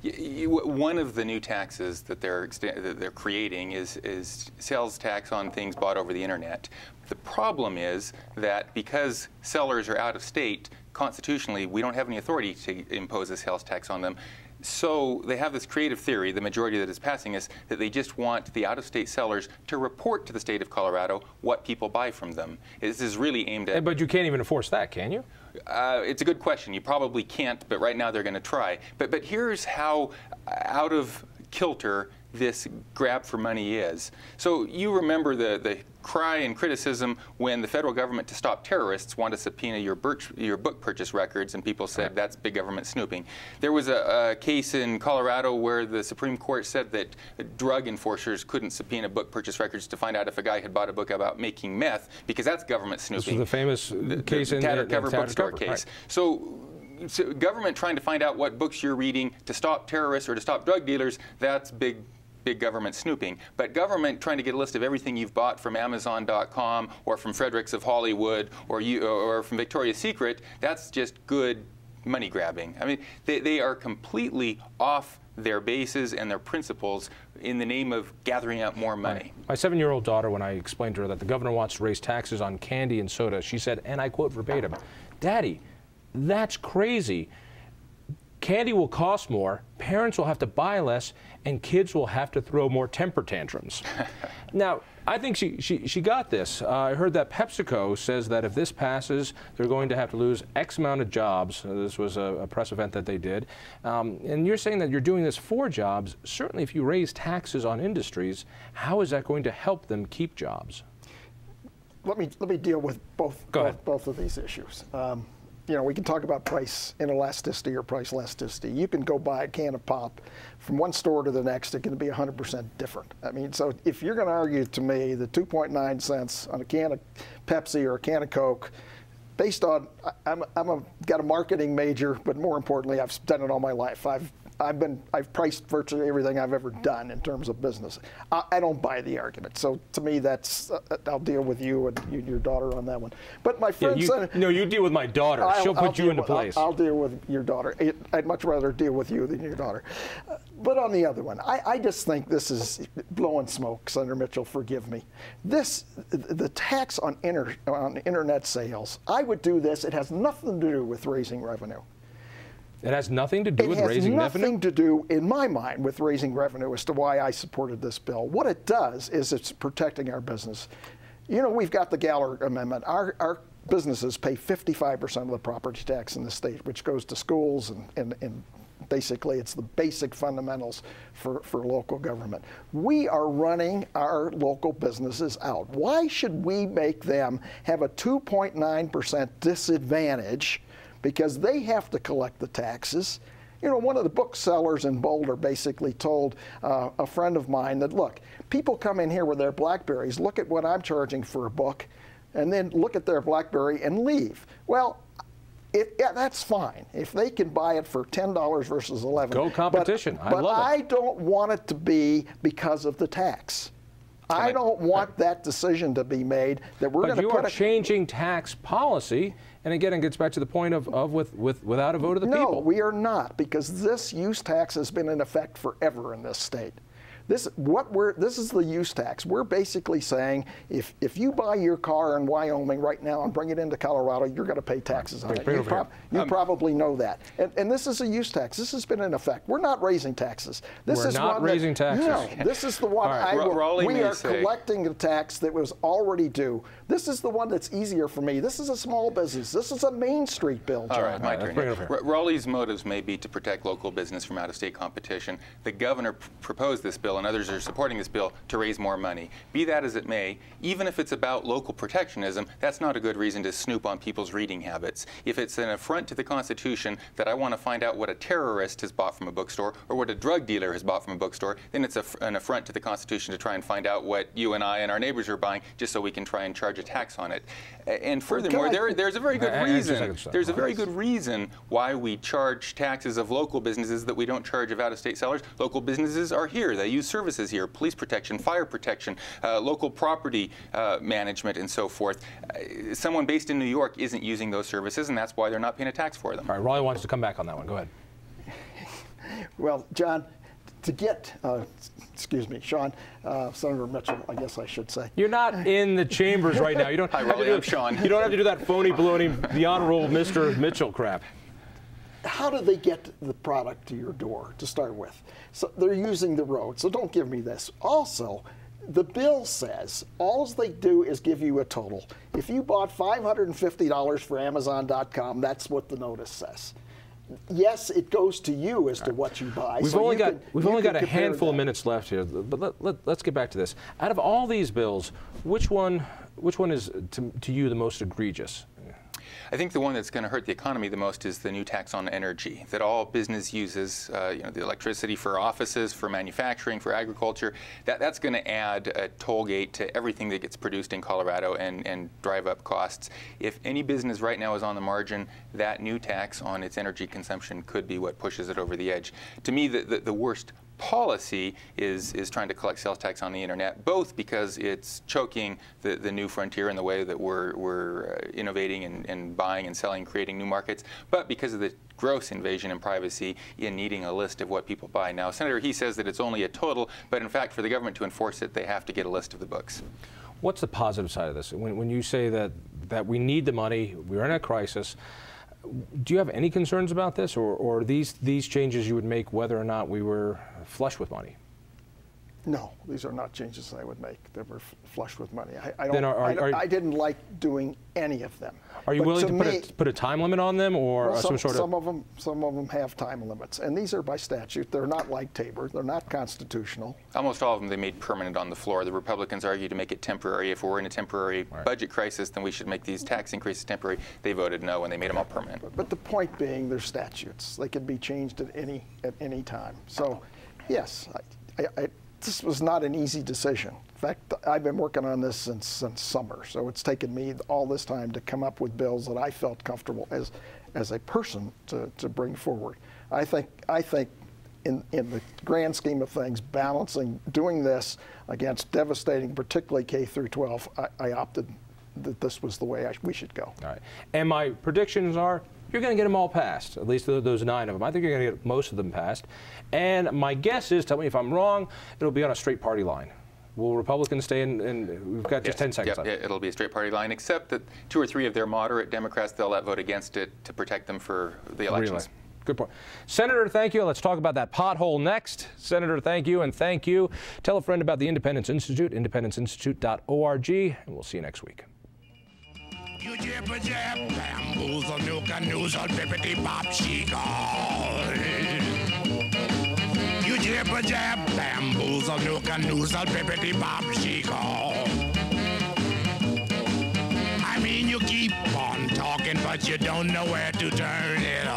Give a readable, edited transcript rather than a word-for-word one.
One of the new taxes that they're creating is sales tax on things bought over the internet. The problem is that because sellers are out of state, constitutionally, we don't have any authority to impose a sales tax on them. So they have this creative theory, the majority that is passing is that they just want the out-of-state sellers to report to the state of Colorado what people buy from them. This is really aimed at... But you can't even enforce that, can you? It's a good question. You probably can't, but right now they're going to try. But here's how out of kilter this grab for money is. So you remember the cry and criticism when the federal government, to stop terrorists, wanted to subpoena your book purchase records, and people said that's big government snooping. There was a case in Colorado where the Supreme Court said that drug enforcers couldn't subpoena book purchase records to find out if a guy had bought a book about making meth, because that's government snooping. This was the famous case in the Cover Bookstore case. Right. So government trying to find out what books you're reading to stop terrorists or to stop drug dealers, that's big government snooping. But government trying to get a list of everything you've bought from Amazon.com or from Fredericks of Hollywood or from Victoria's Secret, that's just good money grabbing. I mean, they are completely off their bases and their principles in the name of gathering up more money. My 7-year-old daughter, when I explained to her that the governor wants to raise taxes on candy and soda, she said, and I quote verbatim, "Daddy, that's crazy. Candy will cost more, parents will have to buy less, and kids will have to throw more temper tantrums." Now, I think she got this. I heard that PepsiCo says that if this passes, they're going to have to lose X amount of jobs. This was a press event that they did. And you're saying that you're doing this for jobs. Certainly, if you raise taxes on industries, how is that going to help them keep jobs? Let me deal with both of these issues. You know, we can talk about price inelasticity or price elasticity. You can go buy a can of pop from one store to the next. It can be 100% different. I mean, so if you're going to argue to me the 2.9 cents on a can of Pepsi or a can of Coke, based on got a marketing major, but more importantly, I've done it all my life. I've priced virtually everything I've ever done in terms of business. I don't buy the argument. So to me, that's I'll deal with you and your daughter on that one. But my friend said, no, you deal with my daughter. She'll put you into place. I'll deal with your daughter. I'd much rather deal with you than your daughter. But on the other one, I just think this is blowing smoke. Senator Mitchell, forgive me. The tax on internet sales. I would do this. It has nothing to do with raising revenue. It has nothing to do with raising revenue? It has nothing to do, in my mind, with raising revenue as to why I supported this bill. What it does is it's protecting our business. You know, we've got the Gallagher Amendment. Our businesses pay 55% of the property tax in the state, which goes to schools and basically it's the basic fundamentals for local government. We are running our local businesses out. Why should we make them have a 2.9% disadvantage because they have to collect the taxes? You know, one of the booksellers in Boulder basically told a friend of mine that, look, people come in here with their BlackBerries, look at what I'm charging for a book, and then look at their BlackBerry and leave. Well, yeah, that's fine. If they can buy it for $10 versus $11. Go competition. But I don't want it to be because of the tax. I don't want that decision to be made that we're going to put. But you are changing tax policy, and again, it gets back to the point of without a vote of the people. No, we are not, because this use tax has been in effect forever in this state. This is the use tax. We're basically saying if you buy your car in Wyoming right now and bring it into Colorado, you're going to pay taxes on it. You probably know that. And this is a use tax. This has been in effect. We're not raising taxes. We're not raising taxes. No, this is the one we are collecting the tax that was already due. This is the one that's easier for me. This is a small business. This is a Main Street bill, John. All right, my turn. Rollie's motives may be to protect local business from out-of-state competition. The governor proposed this bill, and others are supporting this bill to raise more money. Be that as it may, even if it's about local protectionism, that's not a good reason to snoop on people's reading habits. If it's an affront to the Constitution that I want to find out what a terrorist has bought from a bookstore or what a drug dealer has bought from a bookstore, then it's an affront to the Constitution to try and find out what you and I and our neighbors are buying just so we can try and charge a tax on it. And furthermore, there's a very good reason. There's a very good reason why we charge taxes of local businesses that we don't charge of out-of-state sellers. Local businesses are here. They use services here, police protection, fire protection, local property management, and so forth. Someone based in New York isn't using those services, and that's why they're not paying a tax for them. All right, Rollie wants to come back on that one. Go ahead. Well, John, to get, excuse me, Shawn, Senator Mitchell, I guess I should say. You're not in the chambers right now. You don't. Hi, Rollie, I'm Shawn. You don't have to do that phony baloney, the Honorable Mr. Mitchell crap. How do they get the product to your door to start with? So they're using the road, so don't give me this. Also, the bill says all they do is give you a total. If you bought $550 for Amazon.com, that's what the notice says. Yes, it goes to you as to what you buy. We've only got a handful of minutes left here, but let's get back to this. Out of all these bills, which one is to you the most egregious? I think the one that's going to hurt the economy the most is the new tax on energy that all business uses, the electricity for offices, for manufacturing, for agriculture. That's going to add a toll gate to everything that gets produced in Colorado and drive up costs. If any business right now is on the margin, that new tax on its energy consumption could be what pushes it over the edge. To me, the worst policy is trying to collect sales tax on the internet, both because it's choking the new frontier in the way that we're innovating and buying and selling, creating new markets, but because of the gross invasion in privacy in needing a list of what people buy. Now, Senator Heath says that it's only a total, but in fact, for the government to enforce it, they have to get a list of the books. What's the positive side of this? When you say that we need the money, we're in a crisis, do you have any concerns about this, or these changes you would make whether or not we were flush with money? No, these are not changes I would make that were flush with money. I didn't like doing any of them. Are you willing to put a time limit on them, or well, some sort of? Some of them have time limits, and these are by statute. They're not like Tabor. They're not constitutional. Almost all of them they made permanent on the floor. The Republicans argued to make it temporary. If we're in a temporary budget crisis, then we should make these tax increases temporary. They voted no, and they made them all permanent. But the point being, they're statutes. They can be changed at any time. So, yes, this was not an easy decision. In fact, I've been working on this since summer, so it's taken me all this time to come up with bills that I felt comfortable as a person to bring forward. I think in the grand scheme of things, balancing doing this against devastating, particularly K through 12, I opted that this was the way we should go. All right. And my predictions are, you're going to get them all passed, at least those 9 of them. I think you're going to get most of them passed. And my guess is, tell me if I'm wrong, it'll be on a straight party line. Will Republicans stay in? And we've got just 10 seconds left. It'll be a straight party line, except that 2 or 3 of their moderate Democrats, they'll let vote against it to protect them for the elections. Really? Good point. Senator, thank you. Let's talk about that pothole next. Senator, thank you, and thank you. Tell a friend about the Independence Institute, independenceinstitute.org, and we'll see you next week. You jibber jab, bamboozle, nuka noozle, bippity bop, she-call. You jibber jab, bamboozle, nuka noozle, bippity bop, she-call. I mean, you keep on talking, but you don't know where to turn it